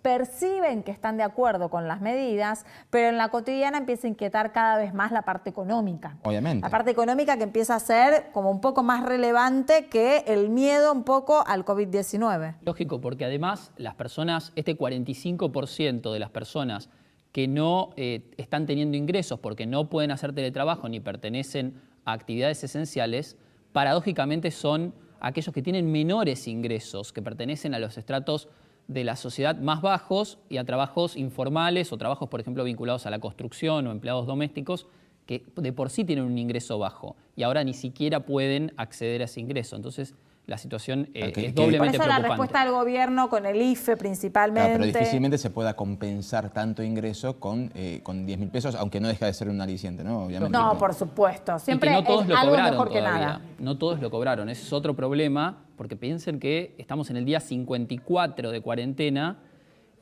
perciben que están de acuerdo con las medidas, pero en la cotidiana empieza a inquietar cada vez más la parte económica. Obviamente. La parte económica que empieza a ser como un poco más relevante que el miedo un poco al COVID-19. Lógico, porque además las personas, este 45% de las personas que no están teniendo ingresos porque no pueden hacer teletrabajo ni pertenecen a actividades esenciales, paradójicamente son aquellos que tienen menores ingresos, que pertenecen a los estratos de la sociedad más bajos y a trabajos informales o trabajos, por ejemplo, vinculados a la construcción o empleados domésticos, que de por sí tienen un ingreso bajo y ahora ni siquiera pueden acceder a ese ingreso. Entonces, la situación es doblemente preocupante. Por eso la respuesta del gobierno con el IFE principalmente. Claro, pero difícilmente se pueda compensar tanto ingreso con 10.000 pesos, aunque no deja de ser un aliciente, ¿no? Obviamente. No, por supuesto. Siempre y que no todos lo algo cobraron mejor que todavía. nada. No todos lo cobraron. Ese es otro problema, porque piensen que estamos en el día 54 de cuarentena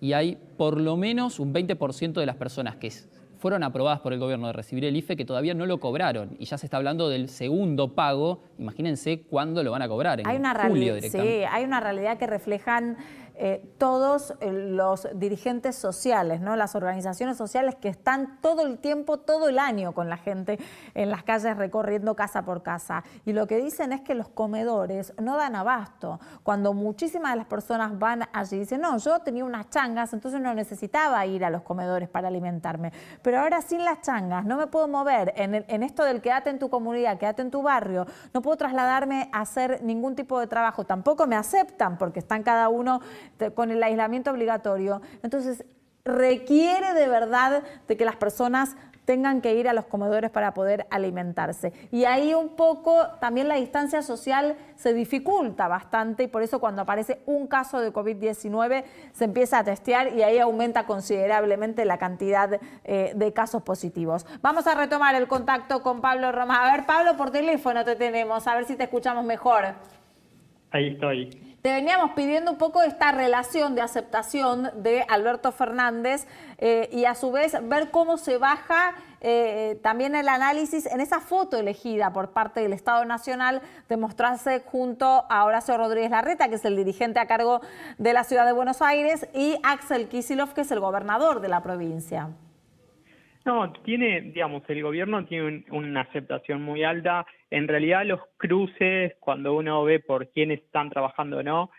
y hay por lo menos un 20% de las personas que fueron aprobadas por el gobierno de recibir el IFE que todavía no lo cobraron. Y ya se está hablando del segundo pago. Imagínense cuándo lo van a cobrar, en julio directamente. Sí, hay una realidad que reflejan todos los dirigentes sociales, ¿no? Las organizaciones sociales que están todo el tiempo, todo el año con la gente en las calles recorriendo casa por casa. Y lo que dicen es que los comedores no dan abasto. Cuando muchísimas de las personas van allí y dicen, no, yo tenía unas changas, entonces no necesitaba ir a los comedores para alimentarme. Pero ahora sin las changas no me puedo mover en esto del quédate en tu comunidad, quédate en tu barrio, no puedo trasladarme a hacer ningún tipo de trabajo, tampoco me aceptan porque están cada uno con el aislamiento obligatorio. Entonces requiere de verdad de que las personas tengan que ir a los comedores para poder alimentarse. Y ahí un poco también la distancia social se dificulta bastante y por eso cuando aparece un caso de COVID-19 se empieza a testear y ahí aumenta considerablemente la cantidad de casos positivos. Vamos a retomar el contacto con Pablo Román. A ver, Pablo, por teléfono te tenemos, a ver si te escuchamos mejor. Ahí estoy. Te veníamos pidiendo un poco esta relación de aceptación de Alberto Fernández y a su vez ver cómo se baja también el análisis en esa foto elegida por parte del Estado Nacional de mostrarse junto a Horacio Rodríguez Larreta, que es el dirigente a cargo de la Ciudad de Buenos Aires, y Axel Kicillof, que es el gobernador de la provincia. No, digamos, el gobierno tiene una aceptación muy alta. En realidad los cruces, cuando uno ve por quiénes están trabajando o no,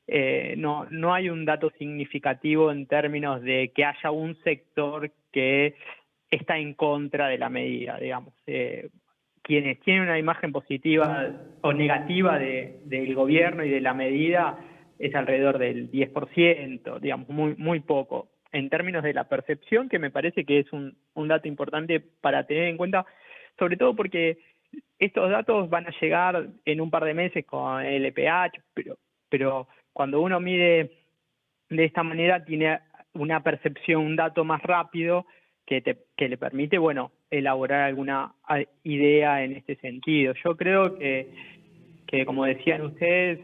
no hay un dato significativo en términos de que haya un sector que está en contra de la medida, digamos. Quienes tienen una imagen positiva o negativa del gobierno y de la medida es alrededor del 10%, digamos, muy poco. En términos de la percepción, que me parece que es un dato importante para tener en cuenta, sobre todo porque estos datos van a llegar en un par de meses con el LPH, pero cuando uno mide de esta manera tiene una percepción, un dato más rápido que le permite, bueno, elaborar alguna idea en este sentido. Yo creo que como decían ustedes,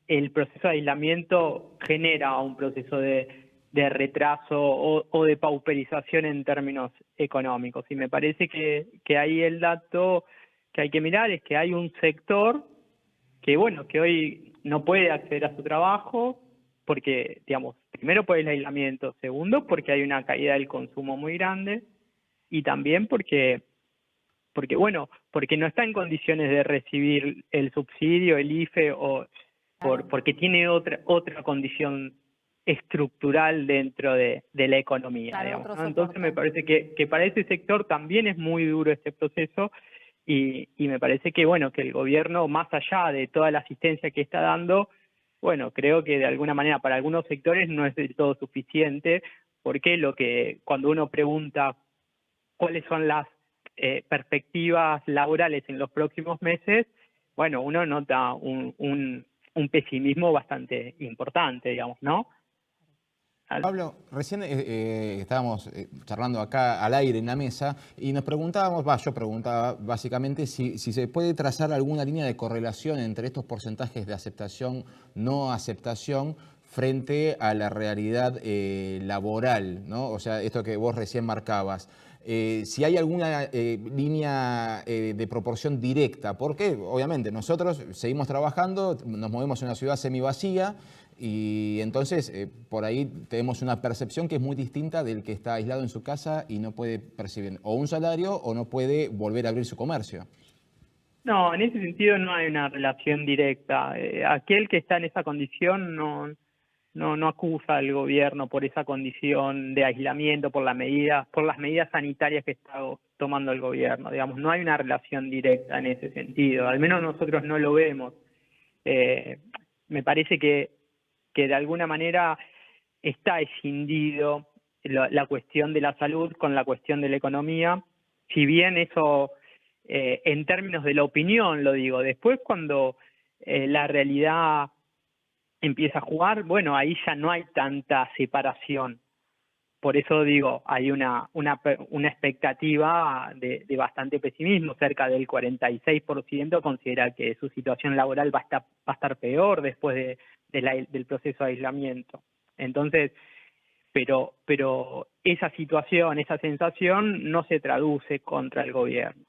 el proceso de aislamiento genera un proceso de retraso o de pauperización en términos económicos. Y me parece que ahí el dato que hay que mirar es que hay un sector que hoy no puede acceder a su trabajo porque, digamos, primero por el aislamiento, segundo porque hay una caída del consumo muy grande y también porque no está en condiciones de recibir el subsidio, el IFE porque tiene otra condición estructural dentro de la economía, claro, digamos, ¿no? Entonces me parece que para ese sector también es muy duro este proceso y me parece que que el gobierno, más allá de toda la asistencia que está dando, creo que de alguna manera para algunos sectores no es del todo suficiente, porque cuando uno pregunta cuáles son las perspectivas laborales en los próximos meses, uno nota un pesimismo bastante importante, digamos, ¿no? Pablo, recién estábamos charlando acá al aire en la mesa y nos preguntábamos, yo preguntaba básicamente si se puede trazar alguna línea de correlación entre estos porcentajes de aceptación, no aceptación, frente a la realidad laboral, ¿no? O sea, esto que vos recién marcabas. Si hay alguna línea de proporción directa, porque obviamente nosotros seguimos trabajando, nos movemos en una ciudad semivacía, Y entonces, por ahí tenemos una percepción que es muy distinta del que está aislado en su casa y no puede percibir o un salario o no puede volver a abrir su comercio. No, en ese sentido no hay una relación directa. Aquel que está en esa condición no acusa al gobierno por esa condición de aislamiento, por las medidas sanitarias que está tomando el gobierno. Digamos, no hay una relación directa en ese sentido. Al menos nosotros no lo vemos. Me parece que de alguna manera está escindido la cuestión de la salud con la cuestión de la economía, si bien eso en términos de la opinión lo digo. Después cuando la realidad empieza a jugar, bueno, ahí ya no hay tanta separación. Por eso digo, hay una expectativa de bastante pesimismo. Cerca del 46% considera que su situación laboral va a estar peor después del proceso de aislamiento. Entonces, pero esa situación, esa sensación no se traduce contra el gobierno.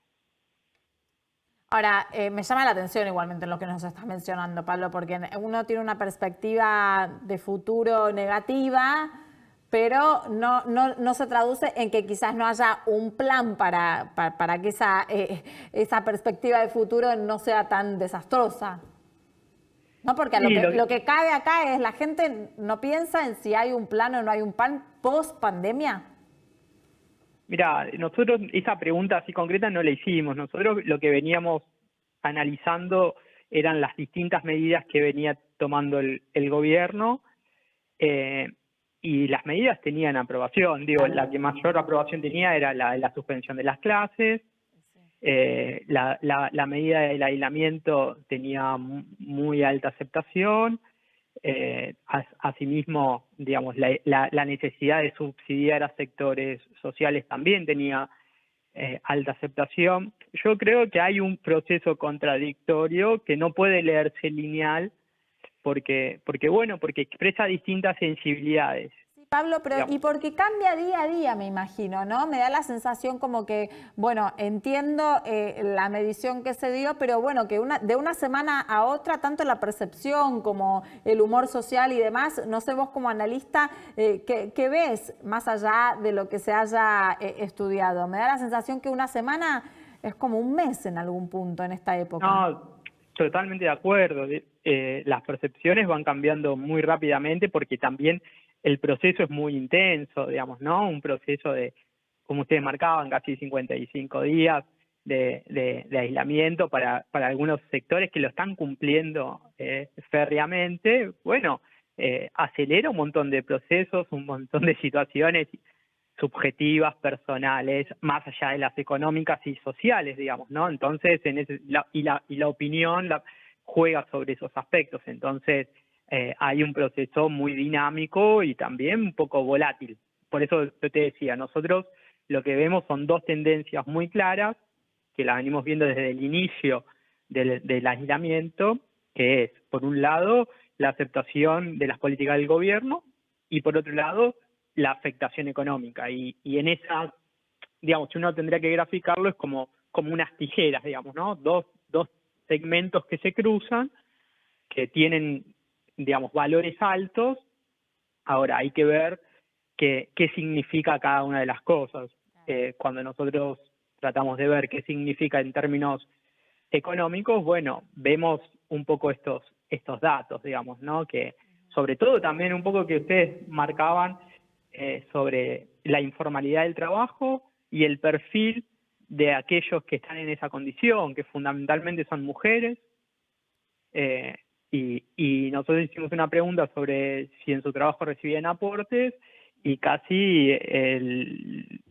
Ahora, me llama la atención igualmente lo que nos estás mencionando, Pablo, porque uno tiene una perspectiva de futuro negativa, pero no se traduce en que quizás no haya un plan para que esa perspectiva de futuro no sea tan desastrosa. No, porque lo que cabe acá es la gente no piensa en si hay un plan o no hay un plan post pandemia. Mira, nosotros esa pregunta así concreta no la hicimos. Nosotros lo que veníamos analizando eran las distintas medidas que venía tomando el gobierno y las medidas tenían aprobación. Digo, la que mayor aprobación tenía era la suspensión de las clases. La medida del aislamiento tenía muy alta aceptación. Asimismo, digamos, la necesidad de subsidiar a sectores sociales también tenía alta aceptación. Yo creo que hay un proceso contradictorio que no puede leerse lineal porque expresa distintas sensibilidades. Pablo, pero y porque cambia día a día, me imagino, ¿no? Me da la sensación como que, bueno, entiendo la medición que se dio, pero bueno, que de una semana a otra, tanto la percepción como el humor social y demás, no sé vos como analista, ¿qué ves más allá de lo que se haya estudiado? Me da la sensación que una semana es como un mes en algún punto en esta época. No, totalmente de acuerdo. Las percepciones van cambiando muy rápidamente porque también el proceso es muy intenso, digamos, ¿no? Un proceso de, como ustedes marcaban, casi 55 días de aislamiento para algunos sectores que lo están cumpliendo férreamente. Bueno, acelera un montón de procesos, un montón de situaciones subjetivas, personales, más allá de las económicas y sociales, digamos, ¿no? Entonces, la opinión juega sobre esos aspectos. Entonces, hay un proceso muy dinámico y también un poco volátil. Por eso yo te decía, nosotros lo que vemos son dos tendencias muy claras, que las venimos viendo desde el inicio del aislamiento, que es, por un lado, la aceptación de las políticas del gobierno y, por otro lado, la afectación económica. Y en esa, digamos, si uno tendría que graficarlo, es como unas tijeras, digamos, ¿no? Dos segmentos que se cruzan, que tienen, digamos, valores altos. Ahora hay que ver qué significa cada una de las cosas. Cuando nosotros tratamos de ver qué significa en términos económicos, bueno, vemos un poco estos datos, digamos, ¿no? Que sobre todo también un poco que ustedes marcaban sobre la informalidad del trabajo y el perfil de aquellos que están en esa condición, que fundamentalmente son mujeres. Y nosotros hicimos una pregunta sobre si en su trabajo recibían aportes y casi el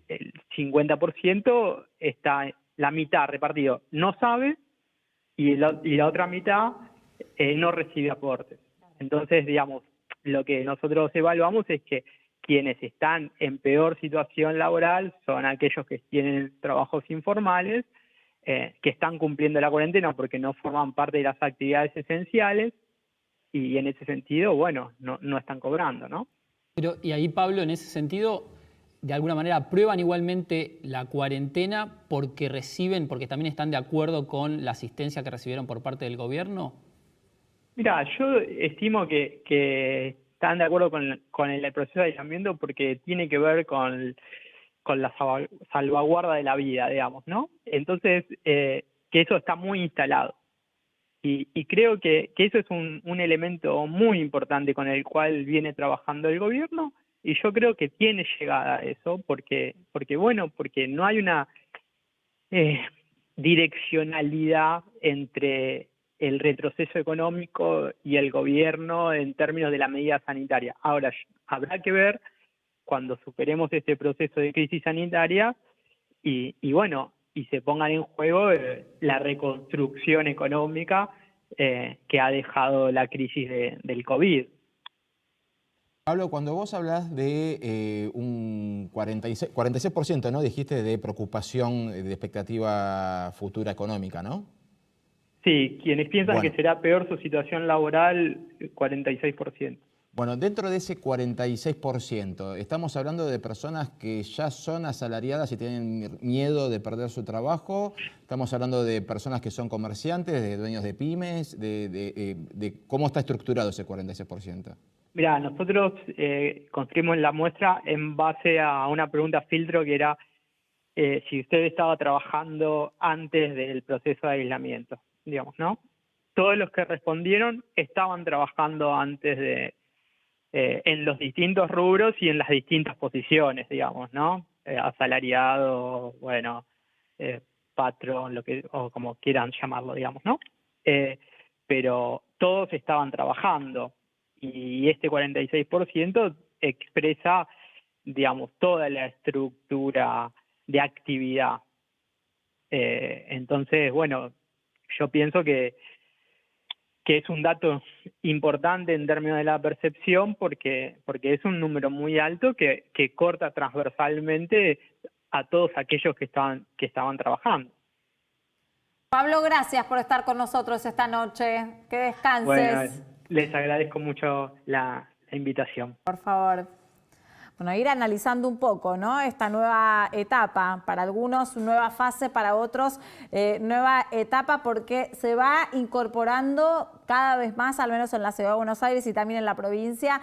50% está la mitad repartido, no sabe, y la otra mitad no recibe aportes. Entonces, digamos, lo que nosotros evaluamos es que quienes están en peor situación laboral son aquellos que tienen trabajos informales, que están cumpliendo la cuarentena porque no forman parte de las actividades esenciales y en ese sentido, bueno, no están cobrando, ¿no? Pero, y ahí, Pablo, en ese sentido, de alguna manera, ¿aprueban igualmente la cuarentena porque también están de acuerdo con la asistencia que recibieron por parte del gobierno? Mira, yo estimo que están de acuerdo con el proceso de aislamiento porque tiene que ver con la salvaguarda de la vida, digamos, ¿no? Entonces, que eso está muy instalado. Y creo que eso es un elemento muy importante con el cual viene trabajando el gobierno, y yo creo que tiene llegada a eso, porque no hay una direccionalidad entre el retroceso económico y el gobierno en términos de la medida sanitaria. Ahora, habrá que ver cuando superemos este proceso de crisis sanitaria y se pongan en juego la reconstrucción económica que ha dejado la crisis del COVID. Pablo, cuando vos hablas de un 46%, ¿no? Dijiste de preocupación, de expectativa futura económica, ¿no? Sí, quienes piensan que será peor su situación laboral, 46%. Bueno, dentro de ese 46%, estamos hablando de personas que ya son asalariadas y tienen miedo de perder su trabajo. Estamos hablando de personas que son comerciantes, de dueños de pymes, de cómo está estructurado ese 46%. Mira, nosotros construimos la muestra en base a una pregunta filtro que era si usted estaba trabajando antes del proceso de aislamiento, digamos, ¿no? Todos los que respondieron estaban trabajando antes en los distintos rubros y en las distintas posiciones, digamos, ¿no? Asalariado, patrón, o como quieran llamarlo, digamos, ¿no? Pero todos estaban trabajando. Y este 46% expresa, digamos, toda la estructura de actividad. Entonces, yo pienso que es un dato importante en términos de la percepción porque es un número muy alto que corta transversalmente a todos aquellos que estaban trabajando. Pablo, gracias por estar con nosotros esta noche. Que descanses. Bueno, les agradezco mucho la invitación. Por favor. Bueno, ir analizando un poco, ¿no? Esta nueva etapa, para algunos nueva fase, para otros nueva etapa, porque se va incorporando cada vez más, al menos en la Ciudad de Buenos Aires y también en la provincia,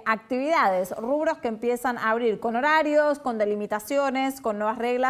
actividades, rubros que empiezan a abrir con horarios, con delimitaciones, con nuevas reglas.